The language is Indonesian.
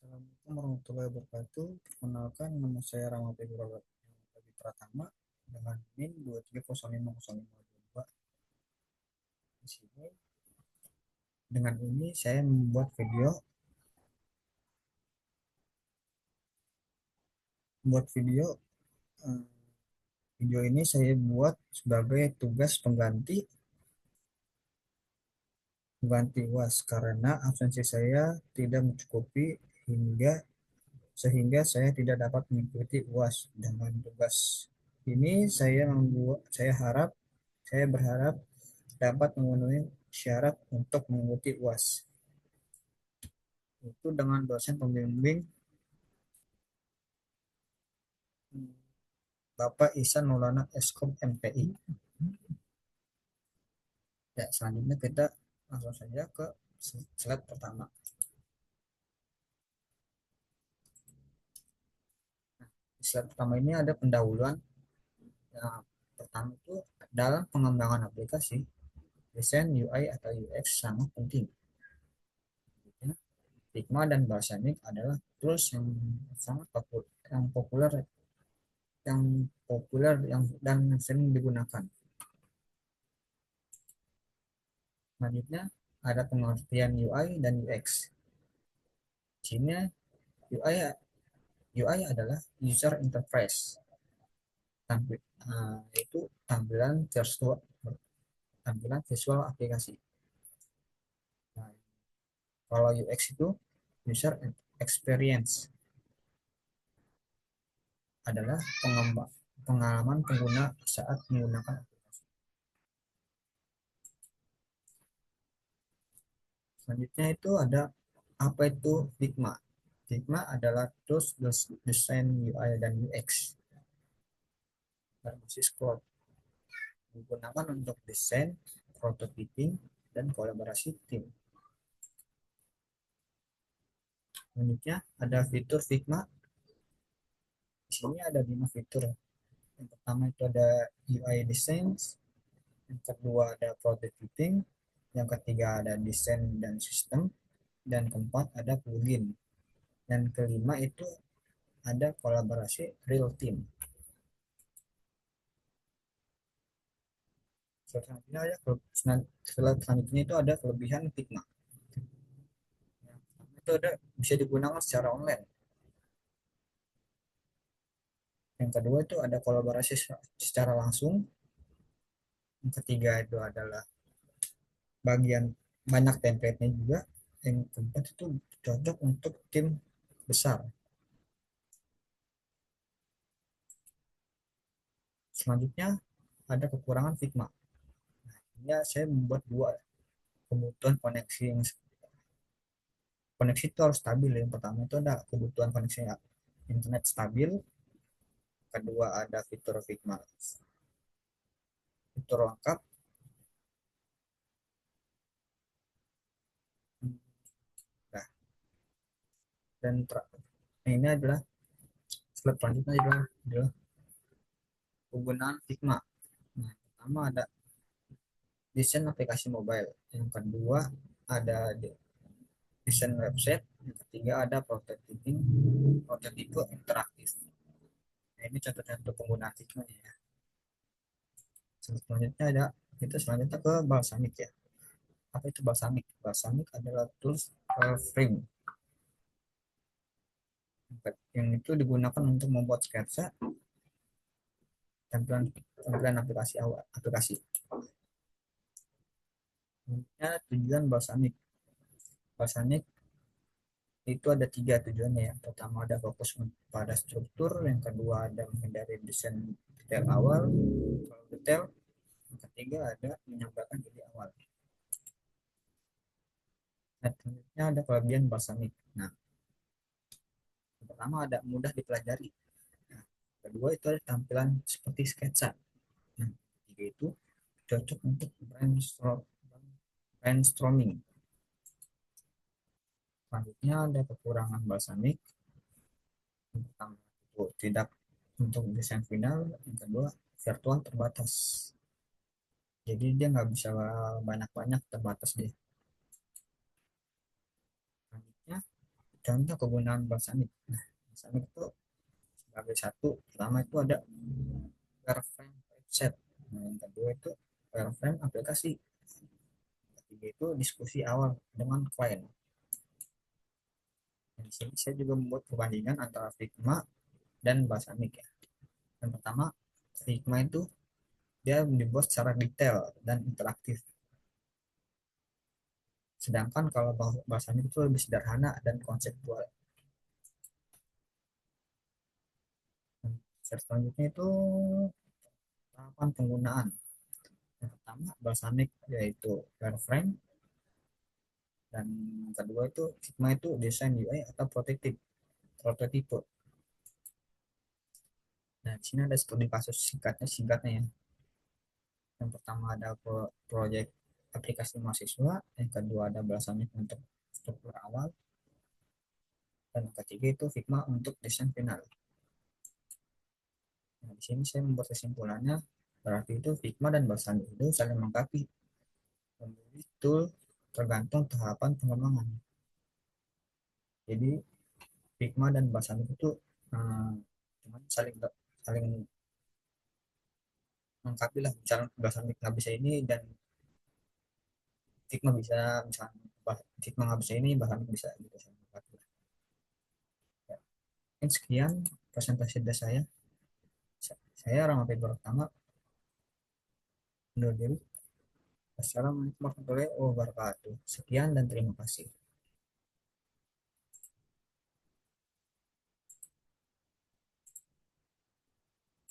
Assalamualaikum warahmatullahi wabarakatuh. Perkenalkan, nama saya Rahmat Ibrahim Pratama dengan NIM 2305052. Di sini dengan ini saya membuat video. Eh, Video ini saya buat sebagai tugas pengganti UAS karena absensi saya tidak mencukupi hingga sehingga saya tidak dapat mengikuti UAS. Dengan tugas ini saya berharap dapat memenuhi syarat untuk mengikuti UAS, itu dengan dosen pembimbing Bapak Ihsan Maulana Eskom MPI. Ya, selanjutnya kita langsung saja ke slide pertama. Di slide pertama ini ada pendahuluan. Yang pertama itu dalam pengembangan aplikasi, desain UI atau UX sangat penting. Ya, Figma dan Balsamiq adalah tools yang sangat populer dan sering digunakan. Selanjutnya ada pengertian UI dan UX. Di sini UI adalah user interface, yaitu tampilan visual aplikasi. Nah, kalau UX itu user experience, adalah pengalaman pengguna saat menggunakan aplikasi. Selanjutnya itu ada apa itu Figma. Figma adalah tools desain UI dan UX berbasis cloud, digunakan untuk desain, prototyping, dan kolaborasi tim. Selanjutnya ada fitur Figma. Di sini ada 5 fitur. Yang pertama itu ada UI design, yang kedua ada prototyping, yang ketiga ada desain dan sistem, dan keempat ada plugin. Dan kelima itu ada kolaborasi real team. Selanjutnya itu ada kelebihan Figma. Itu bisa digunakan secara online. Yang kedua itu ada kolaborasi secara langsung. Yang ketiga itu adalah bagian banyak template-nya juga. Yang keempat itu cocok untuk tim besar. Selanjutnya ada kekurangan Figma. Ya, saya membuat dua kebutuhan koneksi itu harus stabil. Yang pertama itu ada kebutuhan koneksi internet stabil. Kedua ada fitur Figma fitur lengkap. Nah, dan ini adalah slide selanjutnya adalah penggunaan Figma. Nah, pertama ada desain aplikasi mobile. Yang kedua ada desain website. Yang ketiga ada prototipe interaktif. Nah, ini contoh-contoh penggunaan Figma ya. Selanjutnya selanjutnya ke Balsamiq ya. Apa itu Balsamiq? Balsamiq adalah tools frame yang itu digunakan untuk membuat sketsa tampilan tampilan aplikasi. Tujuan Balsamiq. Balsamiq itu ada 3 tujuannya. Yang pertama ada fokus pada struktur, yang kedua ada menghindari desain detail awal, terlalu detail, yang ketiga ada menyampaikan ide awal. Nah, selanjutnya ada kelebihan Balsamiq. Nah, yang pertama ada mudah dipelajari. Nah, kedua itu ada tampilan seperti sketsa. Nah, ketiga itu cocok untuk brainstorming. Selanjutnya ada kekurangan Balsamiq. Yang pertama itu tidak untuk desain final, yang kedua virtual terbatas. Jadi dia nggak bisa banyak-banyak, terbatas deh. Selanjutnya contoh kegunaan balsamik. Nah, balsamik itu sebagai satu, pertama itu ada wireframe website. Nah, yang kedua itu wireframe aplikasi. Ketiga itu diskusi awal dengan klien. Nah, di sini saya juga membuat perbandingan antara Figma dan balsamik ya. Yang pertama, Figma itu dia dibuat secara detail dan interaktif. Sedangkan kalau balsamik itu lebih sederhana dan konseptual. Selanjutnya itu tahapan penggunaan. Yang pertama, balsamik yaitu wireframe, dan yang kedua itu Figma itu desain UI atau prototipe. Nah, di sini ada studi kasus singkatnya ya. Yang pertama ada proyek aplikasi mahasiswa, yang kedua ada balsamik untuk struktur awal, dan yang ketiga itu Figma untuk desain final. Nah, di sini saya membuat kesimpulannya, berarti itu Figma dan balsamik itu saling melengkapi. Memilih tool tergantung tahapan pengembangan. Jadi Figma dan balsamik itu eh, cuman saling saling melengkapi lah. Misalnya balsamik nggak bisa ini dan Figma bisa, misalnya Figma nggak bisa ini balsamik bisa gitu. Ya, mungkin sekian presentasi dari saya. Saya Rahmat pertama undur diri. Assalamualaikum warahmatullahi wabarakatuh. Sekian dan terima kasih.